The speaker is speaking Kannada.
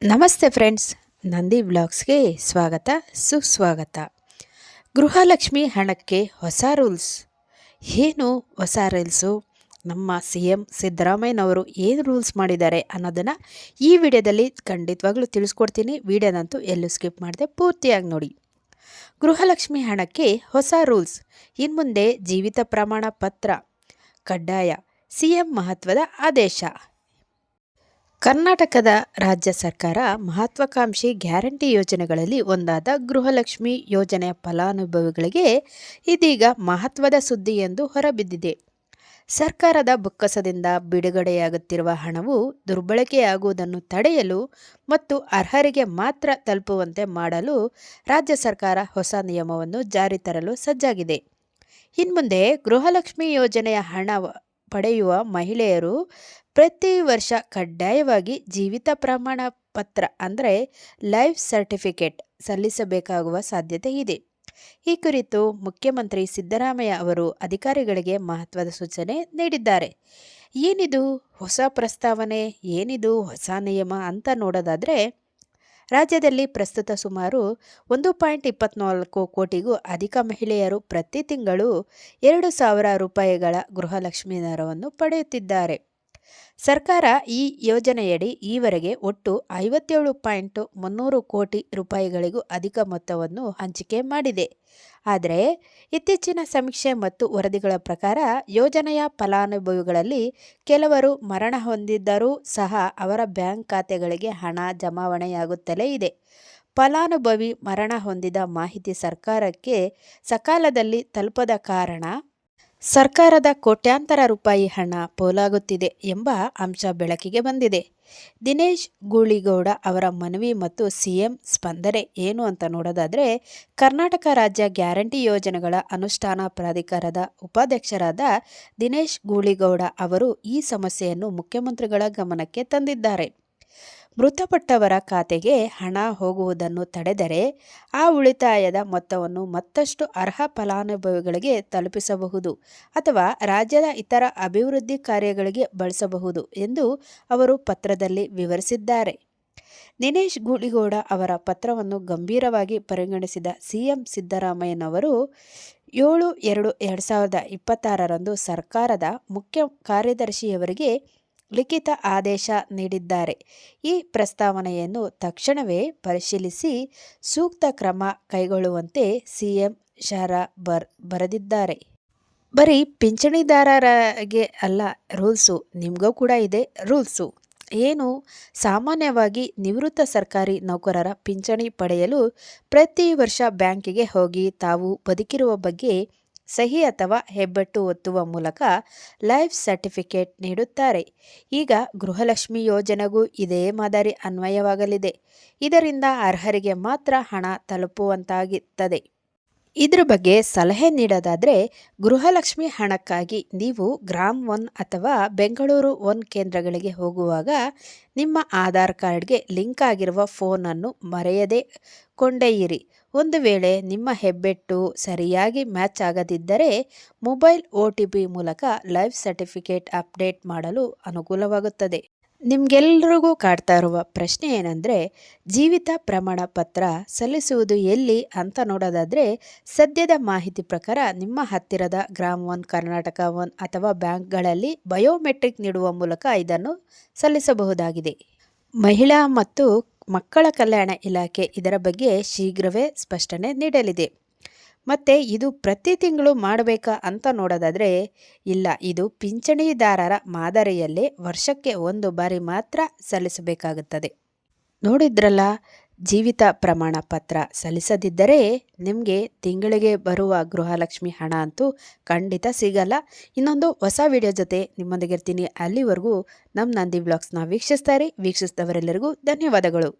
ನಮಸ್ತೆ ಫ್ರೆಂಡ್ಸ್, ನಂದಿ ವ್ಲಾಗ್ಸ್ಗೆ ಸ್ವಾಗತ ಸುಸ್ವಾಗತ. ಗೃಹಲಕ್ಷ್ಮಿ ಹಣಕ್ಕೆ ಹೊಸ ರೂಲ್ಸ್. ಏನು ಹೊಸ ರೂಲ್ಸು? ನಮ್ಮ CM ಸಿದ್ದರಾಮಯ್ಯನವರು ಏನು ರೂಲ್ಸ್ ಮಾಡಿದ್ದಾರೆ ಅನ್ನೋದನ್ನು ಈ ವಿಡಿಯೋದಲ್ಲಿ ಖಂಡಿತವಾಗ್ಲೂ ತಿಳಿಸ್ಕೊಡ್ತೀನಿ. ವಿಡಿಯೋದಂತೂ ಎಲ್ಲೂ ಸ್ಕಿಪ್ ಮಾಡದೆ ಪೂರ್ತಿಯಾಗಿ ನೋಡಿ. ಗೃಹಲಕ್ಷ್ಮಿ ಹಣಕ್ಕೆ ಹೊಸ ರೂಲ್ಸ್. ಇನ್ಮುಂದೆ ಜೀವಿತ ಪ್ರಮಾಣ ಪತ್ರ ಕಡ್ಡಾಯ, CM ಮಹತ್ವದ ಆದೇಶ. ಕರ್ನಾಟಕದ ರಾಜ್ಯ ಸರ್ಕಾರ ಮಹತ್ವಾಕಾಂಕ್ಷಿ ಗ್ಯಾರಂಟಿ ಯೋಜನೆಗಳಲ್ಲಿ ಒಂದಾದ ಗೃಹಲಕ್ಷ್ಮಿ ಯೋಜನೆಯ ಫಲಾನುಭವಿಗಳಿಗೆ ಇದೀಗ ಮಹತ್ವದ ಸುದ್ದಿ ಎಂದು ಹೊರಬಿದ್ದಿದೆ. ಸರ್ಕಾರದ ಬೊಕ್ಕಸದಿಂದ ಬಿಡುಗಡೆಯಾಗುತ್ತಿರುವ ಹಣವು ದುರ್ಬಳಕೆಯಾಗುವುದನ್ನು ತಡೆಯಲು ಮತ್ತು ಅರ್ಹರಿಗೆ ಮಾತ್ರ ತಲುಪುವಂತೆ ಮಾಡಲು ರಾಜ್ಯ ಸರ್ಕಾರ ಹೊಸ ನಿಯಮವನ್ನು ಜಾರಿ ತರಲು ಸಜ್ಜಾಗಿದೆ. ಇನ್ಮುಂದೆ ಗೃಹಲಕ್ಷ್ಮಿ ಯೋಜನೆಯ ಹಣ ಪಡೆಯುವ ಮಹಿಳೆಯರು ಪ್ರತಿ ವರ್ಷ ಕಡ್ಡಾಯವಾಗಿ ಜೀವಿತ ಪ್ರಮಾಣ ಪತ್ರ ಅಂದರೆ ಲೈಫ್ ಸರ್ಟಿಫಿಕೇಟ್ ಸಲ್ಲಿಸಬೇಕಾಗುವ ಸಾಧ್ಯತೆ ಇದೆ. ಈ ಕುರಿತು ಮುಖ್ಯಮಂತ್ರಿ ಸಿದ್ದರಾಮಯ್ಯ ಅವರು ಅಧಿಕಾರಿಗಳಿಗೆ ಮಹತ್ವದ ಸೂಚನೆ ನೀಡಿದ್ದಾರೆ. ಏನಿದು ಹೊಸ ಪ್ರಸ್ತಾವನೆ, ಏನಿದು ಹೊಸ ನಿಯಮ ಅಂತ ನೋಡೋದಾದರೆ, ರಾಜ್ಯದಲ್ಲಿ ಪ್ರಸ್ತುತ ಸುಮಾರು 1.24 ಕೋಟಿಗೂ ಅಧಿಕ ಮಹಿಳೆಯರು ಪ್ರತಿ ತಿಂಗಳು 2,000 ರೂಪಾಯಿಗಳ ಗೃಹಲಕ್ಷ್ಮಿ ನೆರವನ್ನು ಪಡೆಯುತ್ತಿದ್ದಾರೆ. ಸರ್ಕಾರ ಈ ಯೋಜನೆಯಡಿ ಈವರೆಗೆ ಒಟ್ಟು 57.300 ಕೋಟಿ ರೂಪಾಯಿಗಳಿಗೂ ಅಧಿಕ ಮೊತ್ತವನ್ನು ಹಂಚಿಕೆ ಮಾಡಿದೆ. ಆದರೆ ಇತ್ತೀಚಿನ ಸಮೀಕ್ಷೆ ಮತ್ತು ವರದಿಗಳ ಪ್ರಕಾರ ಯೋಜನೆಯ ಫಲಾನುಭವಿಗಳಲ್ಲಿ ಕೆಲವರು ಮರಣ ಹೊಂದಿದ್ದರೂ ಸಹ ಅವರ ಬ್ಯಾಂಕ್ ಖಾತೆಗಳಿಗೆ ಹಣ ಜಮಾವಣೆಯಾಗುತ್ತಲೇ ಇದೆ. ಫಲಾನುಭವಿ ಮರಣ ಹೊಂದಿದ ಮಾಹಿತಿ ಸರ್ಕಾರಕ್ಕೆ ಸಕಾಲದಲ್ಲಿ ತಲುಪದ ಕಾರಣ ಸರ್ಕಾರದ ಕೋಟ್ಯಾಂತರ ರೂಪಾಯಿ ಹಣ ಪೋಲಾಗುತ್ತಿದೆ ಎಂಬ ಅಂಶ ಬೆಳಕಿಗೆ ಬಂದಿದೆ. ದಿನೇಶ್ ಗೂಳಿಗೌಡ ಅವರ ಮನವಿ ಮತ್ತು CM ಸ್ಪಂದನೆ ಏನು ಅಂತ ನೋಡೋದಾದರೆ, ಕರ್ನಾಟಕ ರಾಜ್ಯ ಗ್ಯಾರಂಟಿ ಯೋಜನೆಗಳ ಅನುಷ್ಠಾನ ಪ್ರಾಧಿಕಾರದ ಉಪಾಧ್ಯಕ್ಷರಾದ ದಿನೇಶ್ ಗೂಳಿಗೌಡ ಅವರು ಈ ಸಮಸ್ಯೆಯನ್ನು ಮುಖ್ಯಮಂತ್ರಿಗಳ ಗಮನಕ್ಕೆ ತಂದಿದ್ದಾರೆ. ಮೃತಪಟ್ಟವರ ಖಾತೆಗೆ ಹಣ ಹೋಗುವುದನ್ನು ತಡೆದರೆ ಆ ಉಳಿತಾಯದ ಮೊತ್ತವನ್ನು ಮತ್ತಷ್ಟು ಅರ್ಹ ಫಲಾನುಭವಿಗಳಿಗೆ ತಲುಪಿಸಬಹುದು ಅಥವಾ ರಾಜ್ಯದ ಇತರ ಅಭಿವೃದ್ಧಿ ಕಾರ್ಯಗಳಿಗೆ ಬಳಸಬಹುದು ಎಂದು ಅವರು ಪತ್ರದಲ್ಲಿ ವಿವರಿಸಿದ್ದಾರೆ. ದಿನೇಶ್ ಗೂಳಿಗೌಡ ಅವರ ಪತ್ರವನ್ನು ಗಂಭೀರವಾಗಿ ಪರಿಗಣಿಸಿದ CM ಸಿದ್ದರಾಮಯ್ಯನವರು 7/2/2026 ಸರ್ಕಾರದ ಮುಖ್ಯ ಕಾರ್ಯದರ್ಶಿಯವರಿಗೆ ಲಿಖಿತ ಆದೇಶ ನೀಡಿದ್ದಾರೆ. ಈ ಪ್ರಸ್ತಾವನೆಯನ್ನು ತಕ್ಷಣವೇ ಪರಿಶೀಲಿಸಿ ಸೂಕ್ತ ಕ್ರಮ ಕೈಗೊಳ್ಳುವಂತೆ CM ಬರೆದಿದ್ದಾರೆ. ಬರೀ ಪಿಂಚಣಿದಾರರಿಗೆ ಅಲ್ಲ ರೂಲ್ಸು, ನಿಮಗೂ ಕೂಡ ಇದೆ ರೂಲ್ಸು. ಏನು? ಸಾಮಾನ್ಯವಾಗಿ ನಿವೃತ್ತ ಸರ್ಕಾರಿ ನೌಕರರ ಪಿಂಚಣಿ ಪಡೆಯಲು ಪ್ರತಿ ವರ್ಷ ಬ್ಯಾಂಕಿಗೆ ಹೋಗಿ ತಾವು ಬದುಕಿರುವ ಬಗ್ಗೆ ಸಹಿ ಅಥವಾ ಹೆಬ್ಬೆಟ್ಟು ಒತ್ತುವ ಮೂಲಕ ಲೈಫ್ ಸರ್ಟಿಫಿಕೇಟ್ ನೀಡುತ್ತಾರೆ. ಈಗ ಗೃಹಲಕ್ಷ್ಮಿ ಯೋಜನೆಗೂ ಇದೇ ಮಾದರಿ ಅನ್ವಯವಾಗಲಿದೆ. ಇದರಿಂದ ಅರ್ಹರಿಗೆ ಮಾತ್ರ ಹಣ ತಲುಪುವಂತಾಗುತ್ತದೆ. ಇದ್ರ ಬಗ್ಗೆ ಸಲಹೆ ನೀಡೋದಾದರೆ, ಗೃಹಲಕ್ಷ್ಮಿ ಹಣಕ್ಕಾಗಿ ನೀವು ಗ್ರಾಮ್ 1 ಅಥವಾ ಬೆಂಗಳೂರು 1 ಕೇಂದ್ರಗಳಿಗೆ ಹೋಗುವಾಗ ನಿಮ್ಮ ಆಧಾರ್ ಕಾರ್ಡ್ಗೆ ಲಿಂಕ್ ಆಗಿರುವ ಫೋನನ್ನು ಮರೆಯದೆ ಕೊಂಡೊಯ್ಯಿರಿ. ಒಂದು ವೇಳೆ ನಿಮ್ಮ ಹೆಬ್ಬೆಟ್ಟು ಸರಿಯಾಗಿ ಮ್ಯಾಚ್ ಆಗದಿದ್ದರೆ ಮೊಬೈಲ್ OTP ಮೂಲಕ ಲೈಫ್ ಸರ್ಟಿಫಿಕೇಟ್ ಅಪ್ಡೇಟ್ ಮಾಡಲು ಅನುಕೂಲವಾಗುತ್ತದೆ. ನಿಮಗೆಲ್ಲರಿಗೂ ಕಾಡ್ತಾ ಇರುವ ಪ್ರಶ್ನೆ ಏನಂದರೆ, ಜೀವಿತ ಪ್ರಮಾಣ ಪತ್ರ ಸಲ್ಲಿಸುವುದು ಎಲ್ಲಿ ಅಂತ ನೋಡೋದಾದರೆ, ಸದ್ಯದ ಮಾಹಿತಿ ಪ್ರಕಾರ ನಿಮ್ಮ ಹತ್ತಿರದ ಗ್ರಾಮ್ 1, ಕರ್ನಾಟಕ 1 ಅಥವಾ ಬ್ಯಾಂಕ್ಗಳಲ್ಲಿ ಬಯೋಮೆಟ್ರಿಕ್ ನೀಡುವ ಮೂಲಕ ಇದನ್ನು ಸಲ್ಲಿಸಬಹುದಾಗಿದೆ. ಮಹಿಳಾ ಮತ್ತು ಮಕ್ಕಳ ಕಲ್ಯಾಣ ಇಲಾಖೆ ಇದರ ಬಗ್ಗೆ ಶೀಘ್ರವೇ ಸ್ಪಷ್ಟನೆ ನೀಡಲಿದೆ. ಮತ್ತು ಇದು ಪ್ರತಿ ತಿಂಗಳು ಮಾಡಬೇಕಾ ಅಂತ ನೋಡೋದಾದರೆ, ಇಲ್ಲ, ಇದು ಪಿಂಚಣಿದಾರರ ಮಾದರಿಯಲ್ಲೇ ವರ್ಷಕ್ಕೆ 1 ಬಾರಿ ಮಾತ್ರ ಸಲ್ಲಿಸಬೇಕಾಗುತ್ತದೆ. ನೋಡಿದ್ರಲ್ಲ, ಜೀವಿತ ಪ್ರಮಾಣ ಪತ್ರ ಸಲ್ಲಿಸದಿದ್ದರೆ ನಿಮಗೆ ತಿಂಗಳಿಗೆ ಬರುವ ಗೃಹಲಕ್ಷ್ಮಿ ಹಣ ಅಂತೂ ಖಂಡಿತ ಸಿಗಲ್ಲ. ಇನ್ನೊಂದು ಹೊಸ ವಿಡಿಯೋ ಜೊತೆ ನಿಮ್ಮೊಂದಿಗೆ ಇರ್ತೀನಿ. ಅಲ್ಲಿವರೆಗೂ ನಮ್ಮ ನಂದಿ ವ್ಲಾಗ್ಸ್ನ ವೀಕ್ಷಿಸ್ತಾ ಇರಿ. ವೀಕ್ಷಿಸಿದವರೆಲ್ಲರಿಗೂ ಧನ್ಯವಾದಗಳು.